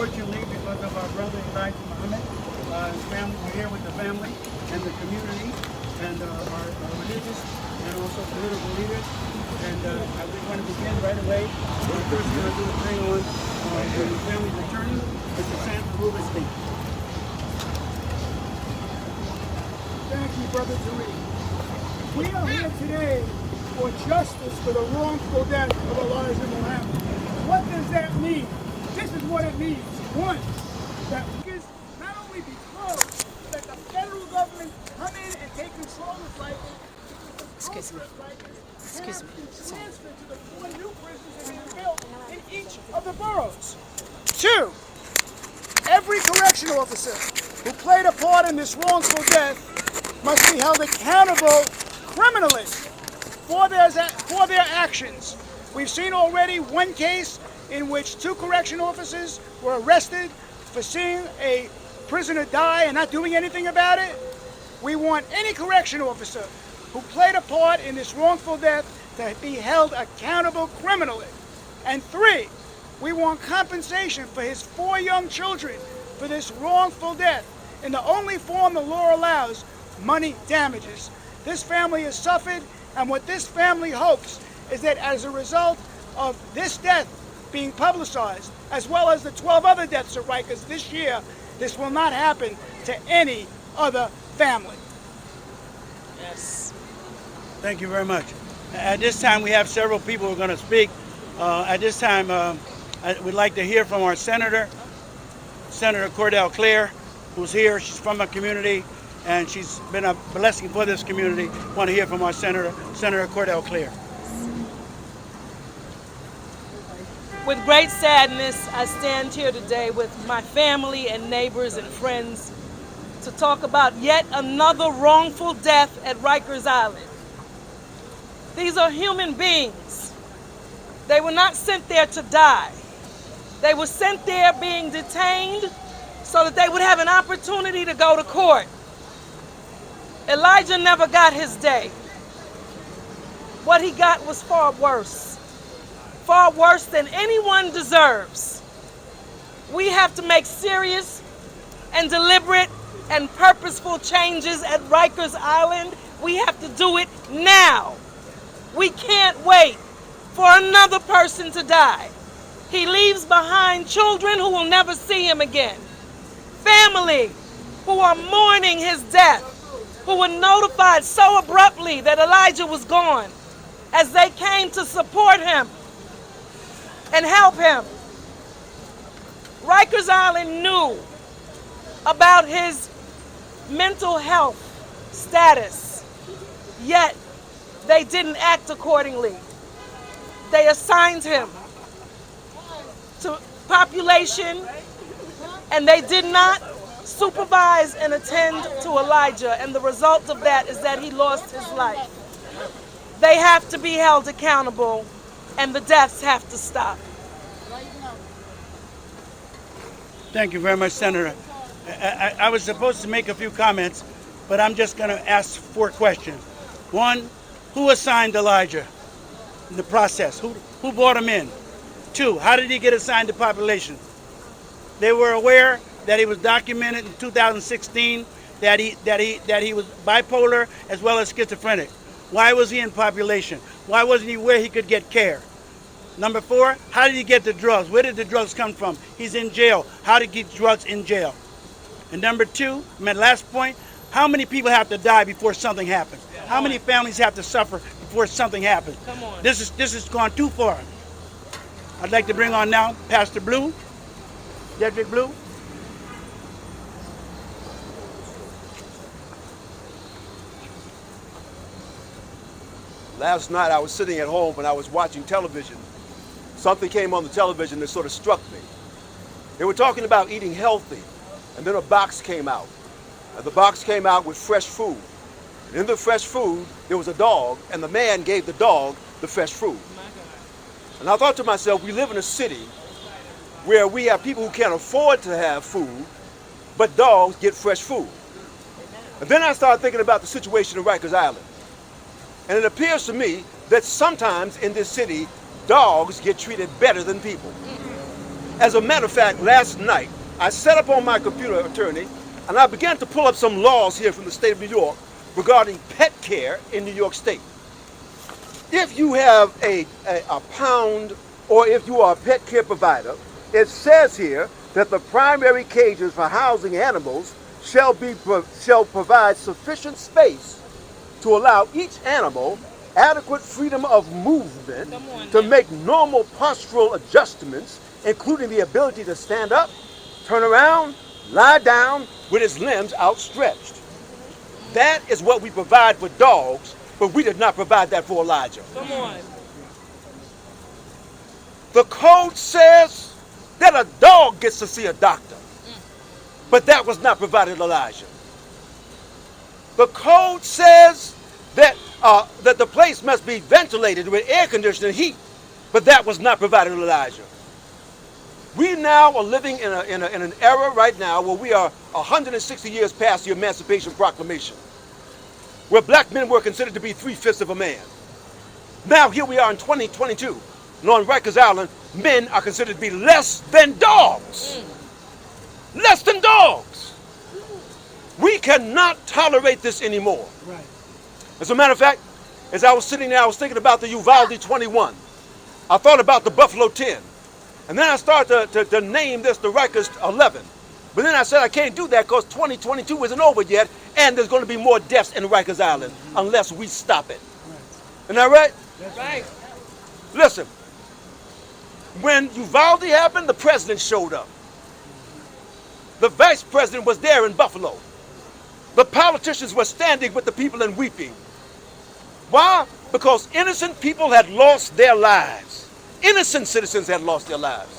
unfortunately, because of our brother Elija Muhammad, his family, we're here with the family and the community and our religious and also political leaders. And I just want to begin right away. First, we're going to do a thing on the family's attorney, Mr. Santa Rubinstein. Thank you, Brother Tariq. We are here today for justice for the wrongful death of Elija Muhammad. What does that mean? This is what it means. One, that not only be closed, but that the federal government come in and take control of Rikers. Excuse me. Transferred to the 4 new prisons that are being built in each of the boroughs. 2, every correctional officer who played a part in this wrongful death must be held accountable criminally for their actions. We've seen already one case in which 2 correction officers were arrested for seeing a prisoner die and not doing anything about it. We want any correction officer who played a part in this wrongful death to be held accountable criminally. And 3, we want compensation for his 4 young children for this wrongful death in the only form the law allows, money damages. This family has suffered, and what this family hopes is that as a result of this death being publicized, as well as the 12 other deaths at Rikers this year, this will not happen to any other family. Yes. Thank you very much. At this time, we have several people who are going to speak. At this time, we'd like to hear from our Senator Cordell Clare, who's here. She's from a community, and she's been a blessing for this community. Want to hear from our Senator Cordell Clare. With great sadness, I stand here today with my family and neighbors and friends to talk about yet another wrongful death at Rikers Island. These are human beings. They were not sent there to die. They were sent there being detained so that they would have an opportunity to go to court. Elija never got his day. What he got was far worse than anyone deserves. We have to make serious and deliberate and purposeful changes at Rikers Island. We have to do it now. We can't wait for another person to die. He leaves behind children who will never see him again. Family who are mourning his death, who were notified so abruptly that Elija was gone, as they came to support him and help him. Rikers Island knew about his mental health status, yet they didn't act accordingly. They assigned him to population, and they did not supervise and attend to Elija, and the result of that is that he lost his life. They have to be held accountable, and the deaths have to stop. Thank you very much, Senator. I was supposed to make a few comments, but I'm just going to ask 4 questions. 1, who assigned Elija in the process? Who brought him in? 2, how did he get assigned to population? They were aware that he was documented in 2016 that he was bipolar as well as schizophrenic. Why was he in population? Why wasn't he where he could get care? Number 4, how did he get the drugs? Where did the drugs come from? He's in jail. How did he get drugs in jail? And number 2, my last point, how many people have to die before something happens? How many families have to suffer before something happens? Come on. This has gone too far. I'd like to bring on now Pastor Blue, Dedrick Blue. Last night I was sitting at home and I was watching television. Something came on the television that sort of struck me. They were talking about eating healthy, and then a box came out. And the box came out with fresh food. And in the fresh food, there was a dog, and the man gave the dog the fresh food. And I thought to myself, we live in a city where we have people who can't afford to have food, but dogs get fresh food. And then I started thinking about the situation in Rikers Island. And it appears to me that sometimes in this city, dogs get treated better than people. As a matter of fact, last night, I set up on my computer, attorney, and I began to pull up some laws here from the state of New York regarding pet care in New York State. If you have a pound or if you are a pet care provider, it says here that the primary cages for housing animals shall provide sufficient space to allow each animal adequate freedom of movement to make normal postural adjustments, including the ability to stand up, turn around, lie down with its limbs outstretched. That is what we provide for dogs, but we did not provide that for Elijah. Come on. The code says that a dog gets to see a doctor, but that was not provided to Elijah. The code says that that the place must be ventilated with air conditioning and heat, but that was not provided to Elijah. We now are living in an era right now where we are 160 years past the Emancipation Proclamation, where black men were considered to be 3/5 of a man. Now here we are in 2022, and on Rikers Island, men are considered to be less than dogs. Less than dogs. We cannot tolerate this anymore. Right. As a matter of fact, as I was sitting there, I was thinking about the Uvalde 21. I thought about the Buffalo 10. And then I started to name this the Rikers 11. But then I said I can't do that because 2022 isn't over yet, and there's going to be more deaths in Rikers Island unless we stop it. Isn't that right? That's right. Listen, when Uvalde happened, the president showed up. The vice president was there in Buffalo. The politicians were standing with the people and weeping. Why? Because innocent people had lost their lives. Innocent citizens had lost their lives.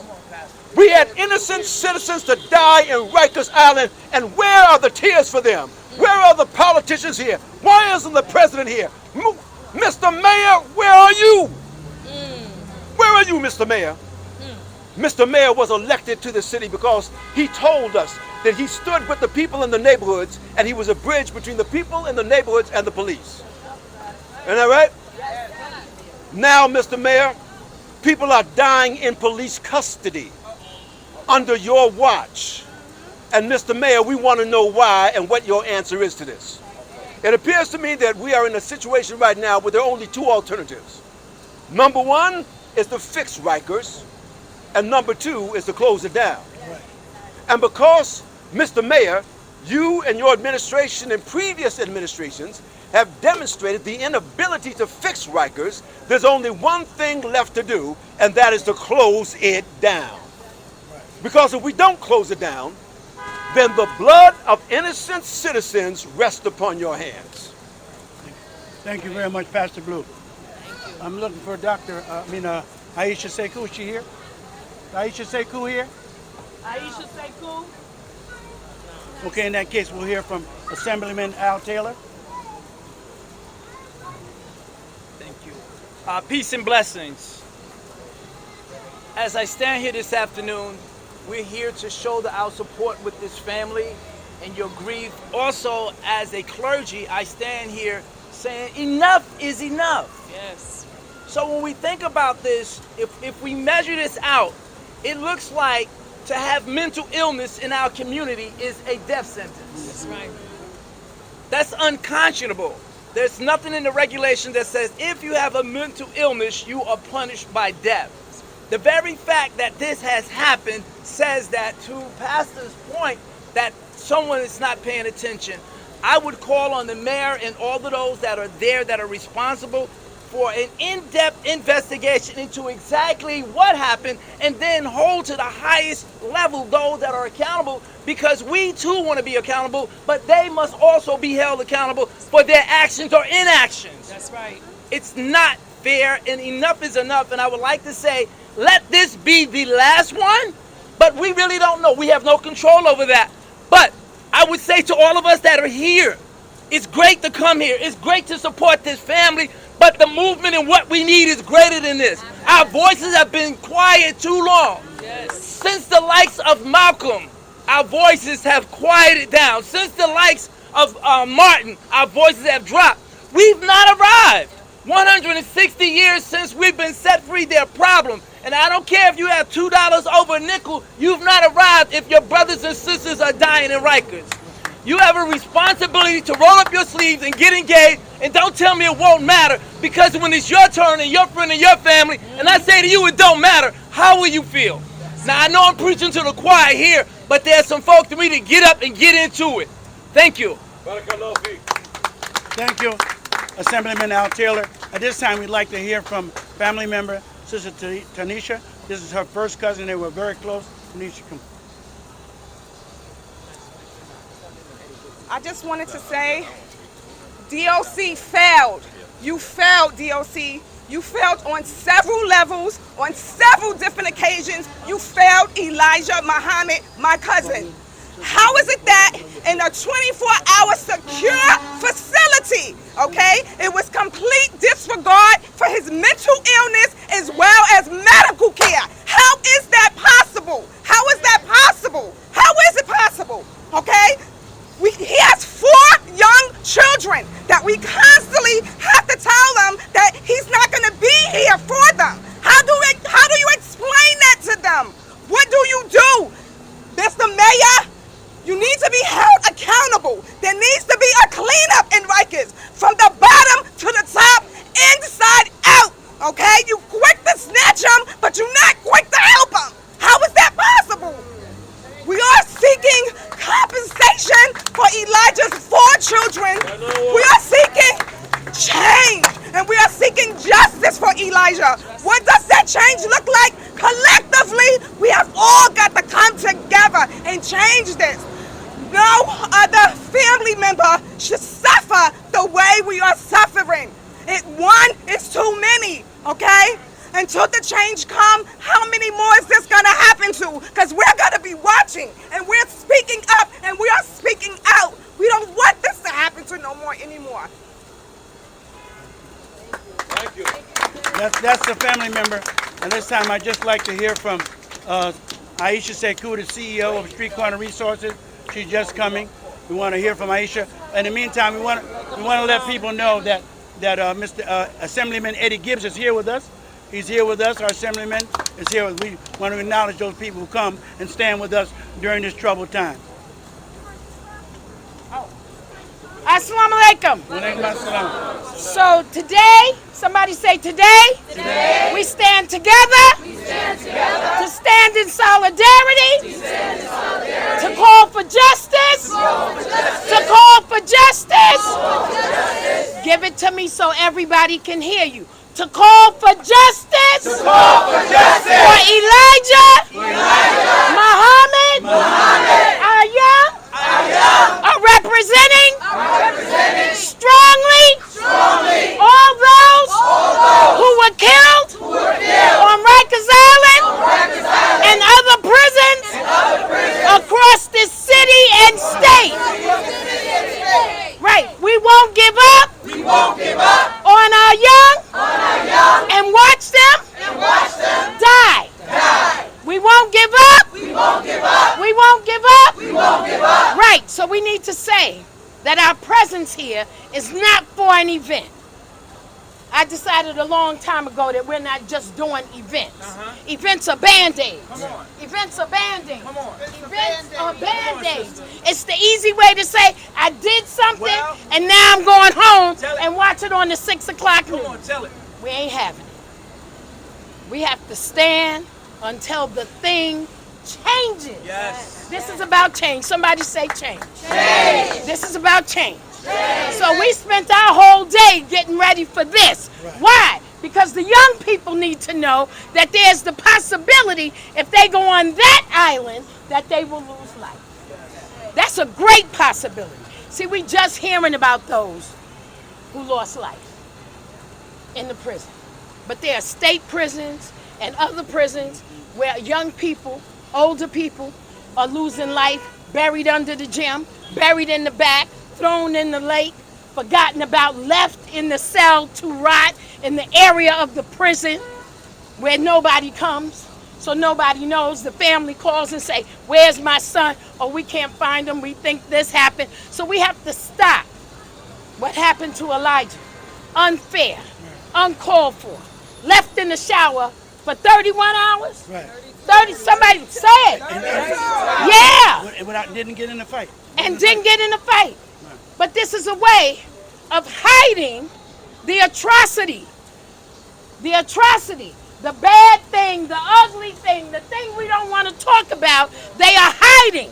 We had innocent citizens to die in Rikers Island, and where are the tears for them? Where are the politicians here? Why isn't the president here? Mr. Mayor, where are you? Where are you, Mr. Mayor? Mr. Mayor was elected to the city because he told us that he stood with the people in the neighborhoods, and he was a bridge between the people in the neighborhoods and the police. Isn't that right? Now, Mr. Mayor, people are dying in police custody under your watch. And Mr. Mayor, we want to know why and what your answer is to this. It appears to me that we are in a situation right now where there are only two alternatives. Number one is to fix Rikers, and number two is to close it down. Right. And because, Mr. Mayor, you and your administration and previous administrations have demonstrated the inability to fix Rikers, there's only one thing left to do, and that is to close it down. Right. Because if we don't close it down, then the blood of innocent citizens rests upon your hands. Thank you very much, Pastor Blue. I'm looking for Aisha Sekou. Is she here? Aisha Sekou here? Aisha Sekou. Okay, in that case, we'll hear from Assemblyman Al Taylor. Thank you. Peace and blessings. As I stand here this afternoon, we're here to show our support with this family and your grief. Also, as a clergy, I stand here saying enough is enough. Yes. So when we think about this, if we measure this out, it looks like to have mental illness in our community is a death sentence. That's right. That's unconscionable. There's nothing in the regulation that says if you have a mental illness, you are punished by death. The very fact that this has happened says that, to Pastor's point, that someone is not paying attention. I would call on the mayor and all of those that are there that are responsible for an in-depth investigation into exactly what happened, and then hold to the highest level those that are accountable, because we too want to be accountable, but they must also be held accountable for their actions or inactions. That's right. It's not fair, and enough is enough. And I would like to say, let this be the last one, but we really don't know. We have no control over that. But I would say to all of us that are here, it's great to come here. It's great to support this family, but the movement and what we need is greater than this. Our voices have been quiet too long. Yes. Since the likes of Malcolm, our voices have quieted down. Since the likes of Martin, our voices have dropped. We've not arrived. 160 years since we've been set free, there are problems. And I don't care if you have $2 over a nickel, you've not arrived if your brothers and sisters are dying in Rikers. You have a responsibility to roll up your sleeves and get engaged, and don't tell me it won't matter, because when it's your turn and your friend and your family, and I say to you it don't matter, how will you feel? Now I know I'm preaching to the choir here, but there's some folks to me to get up and get into it. Thank you. Thank you, Assemblyman Al Taylor. At this time, we'd like to hear from family member, Sister Tanisha. This is her first cousin. They were very close. Tanisha, come. I just wanted to say, DOC failed. You failed, DOC. You failed on several levels, on several different occasions. You failed Elijah Muhammad, my cousin. How is it that in a 24-hour secure facility, okay, it was complete disregard for his mental illness as well as medical care? How is that possible? How is that possible? How is it possible, okay? He has 4 young children that we constantly have to tell them that he's not going to be here for them. How do you explain that to them? What do you do? Mr. Mayor, you need to be held accountable. There needs to be a cleanup in Rikers from the bottom to the top, inside out, okay? You quick to snatch them, but you're not quick to help them. How is that possible? We are seeking compensation for Elijah's 4 children. We are seeking change, and we are seeking justice for Elijah. What does that change look like? Collectively, we have all got to come together and change this. No other family member should suffer the way we are suffering. One is too many, okay? Until the change come, how many more is this gonna happen to? Because we're gonna be watching, and we're speaking up, and we are speaking out. We don't want this to happen to no more anymore. Thank you. That's the family member. And this time, I'd just like to hear from Aisha Sekou, the CEO of Street Corner Resources. She's just coming. We want to hear from Aisha. In the meantime, we want to let people know that Mr. Assemblyman Eddie Gibbs is here with us. He's here with us. Our Assemblyman is here. We want to acknowledge those people who come and stand with us during this troubled time. Assalamu alaikum. So today, somebody say today, we stand together, to stand in solidarity, to call for justice, to call for justice. Give it to me so everybody can hear you. To call for justice, for Elijah, Muhammad, our young, are representing strongly all those who were killed on Rikers Island and other prisons across this city and state. Right, we won't give up on our young and watch them die. We won't give up. We won't give up. Right, so we need to say that our presence here is not for an event. I decided a long time ago that we're not just doing events. Events are Band-Aids. Events are Band-Aids. Events are Band-Aids. It's the easy way to say, I did something, and now I'm going home and watch it on the 6 o'clock news. Come on, tell it. We ain't having it. We have to stand until the thing changes. Yes. This is about change. Somebody say change. This is about change. So we spent our whole day getting ready for this. Why? Because the young people need to know that there's the possibility if they go on that island that they will lose life. That's a great possibility. See, we just hearing about those who lost life in the prison. But there are state prisons and other prisons where young people, older people are losing life, buried under the gym, buried in the back, thrown in the lake, forgotten about, left in the cell to rot in the area of the prison where nobody comes, so nobody knows. The family calls and say, where's my son? Oh, we can't find him. We think this happened. So we have to stop what happened to Elijah. Unfair, uncalled for, left in the shower for 31 hours? Right. 30, somebody said. Yeah. Didn't get in a fight. And didn't get in a fight. But this is a way of hiding the atrocity. The atrocity. The bad thing, the ugly thing, the thing we don't want to talk about, they are hiding.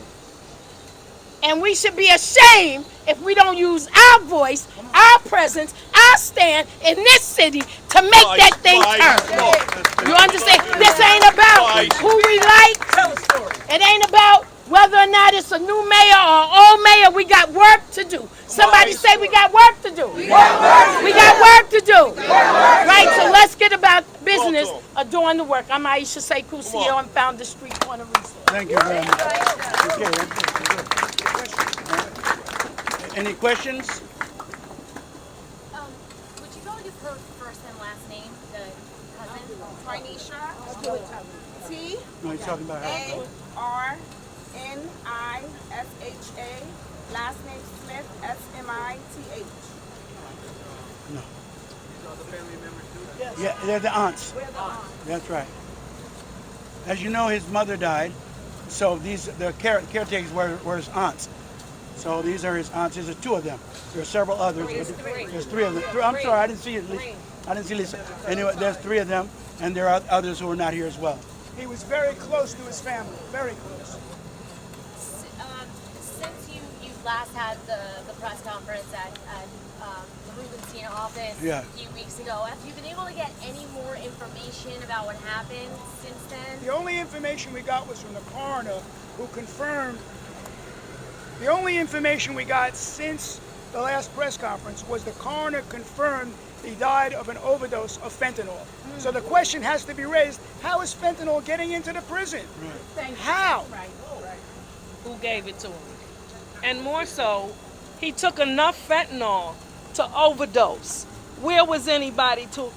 And we should be ashamed if we don't use our voice, our presence, our stand in this city to make that thing turn. You understand? This ain't about who we like. It ain't about whether or not it's a new mayor or old mayor. We got work to do. Somebody say we got work to do. We got work to do. Right, so let's get about business of doing the work. I'm Aisha Sekou, CEO and founder Street Corner Resource. Thank you very much. Any questions? Would you go with her first and last name, the cousin? Tarnisha. T. No, he's talking about her. A-R-N-I-S-H-A. Last name Smith, S-M-I-T-H. No. Yeah, they're the aunts. That's right. As you know, his mother died, so the caretakers were his aunts. So these are his aunts. There's two of them. There are several others. There's three of them. I'm sorry, I didn't see it. I didn't see Lisa. Anyway, there's three of them, and there are others who are not here as well. He was very close to his family, very close. Since you last had the press conference at the Rubenstein office a few weeks ago, have you been able to get any more information about what happened since then? The only information we got was from the coroner, who confirmed. The only information we got since the last press conference was the coroner confirmed he died of an overdose of fentanyl. So the question has to be raised, how is fentanyl getting into the prison? How? Who gave it to him? And more so, he took enough fentanyl to overdose. Where was anybody to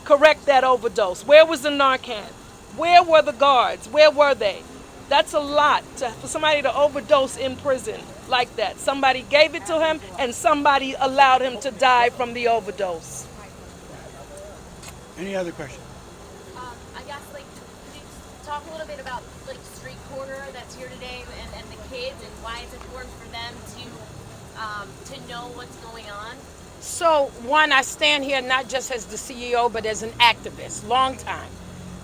correct that overdose? Where was the Narcan? Where were the guards? Where were they? That's a lot for somebody to overdose in prison like that. Somebody gave it to him and somebody allowed him to die from the overdose. Any other questions? I guess, could you talk a little bit about, Street Corner that's here today and the kids and why it's important for them to know what's going on? So, one, I stand here not just as the CEO, but as an activist, long time,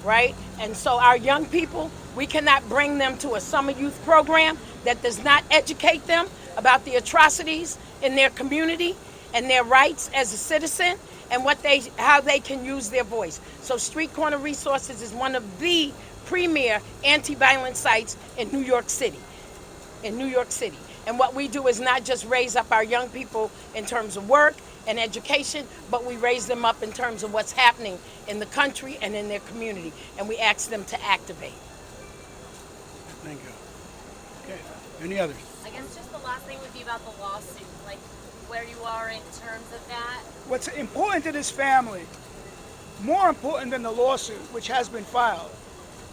right? And so our young people, we cannot bring them to a summer youth program that does not educate them about the atrocities in their community and their rights as a citizen and how they can use their voice. So Street Corner Resources is one of the premier anti-violence sites in New York City. And what we do is not just raise up our young people in terms of work and education, but we raise them up in terms of what's happening in the country and in their community. And we ask them to activate. Thank you. Okay. Any others? I guess just the last thing would be about the lawsuit, where you are in terms of that. What's important to this family, more important than the lawsuit, which has been filed,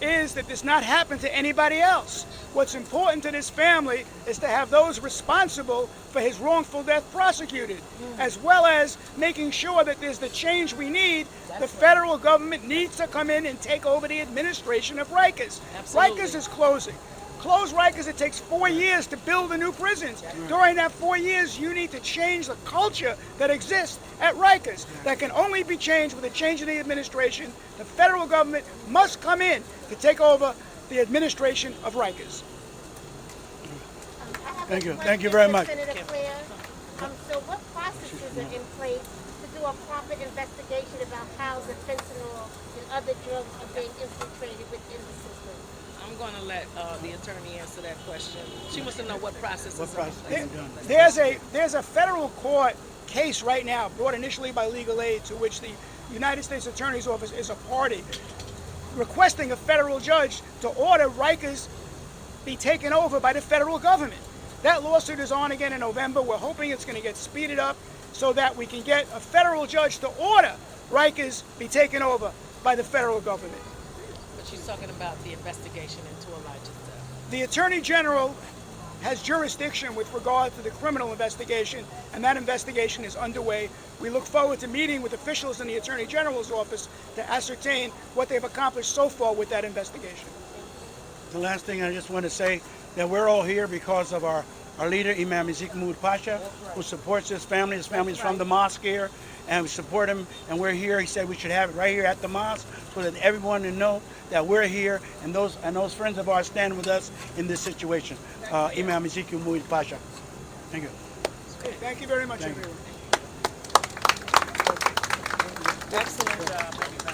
is that this not happen to anybody else. What's important to this family is to have those responsible for his wrongful death prosecuted, as well as making sure that there's the change we need. The federal government needs to come in and take over the administration of Rikers. Absolutely. Rikers is closing. Close Rikers, it takes 4 years to build the new prisons. During that 4 years, you need to change the culture that exists at Rikers. That can only be changed with a change in the administration. The federal government must come in to take over the administration of Rikers. Thank you. Thank you very much. Senator Claire, so what processes are in place to do a proper investigation about how the fentanyl and other drugs are being infiltrated within the system? I'm going to let the attorney answer that question. She wants to know what process is in place. There's a federal court case right now brought initially by Legal Aid, to which the United States Attorney's Office is a party, requesting a federal judge to order Rikers be taken over by the federal government. That lawsuit is on again in November. We're hoping it's going to get speeded up so that we can get a federal judge to order Rikers be taken over by the federal government. But she's talking about the investigation into Elijah's death. The Attorney General has jurisdiction with regard to the criminal investigation, and that investigation is underway. We look forward to meeting with officials in the Attorney General's office to ascertain what they've accomplished so far with that investigation. The last thing I just want to say that we're all here because of our leader, Imam Ezekiel Mahmoud Pasha, who supports his family. His family is from the mosque here, and we support him, and we're here. He said we should have it right here at the mosque so that everyone will know that we're here, and those friends of ours stand with us in this situation. Imam Ezekiel Mahmoud Pasha. Thank you. Thank you very much, everyone. Excellent job.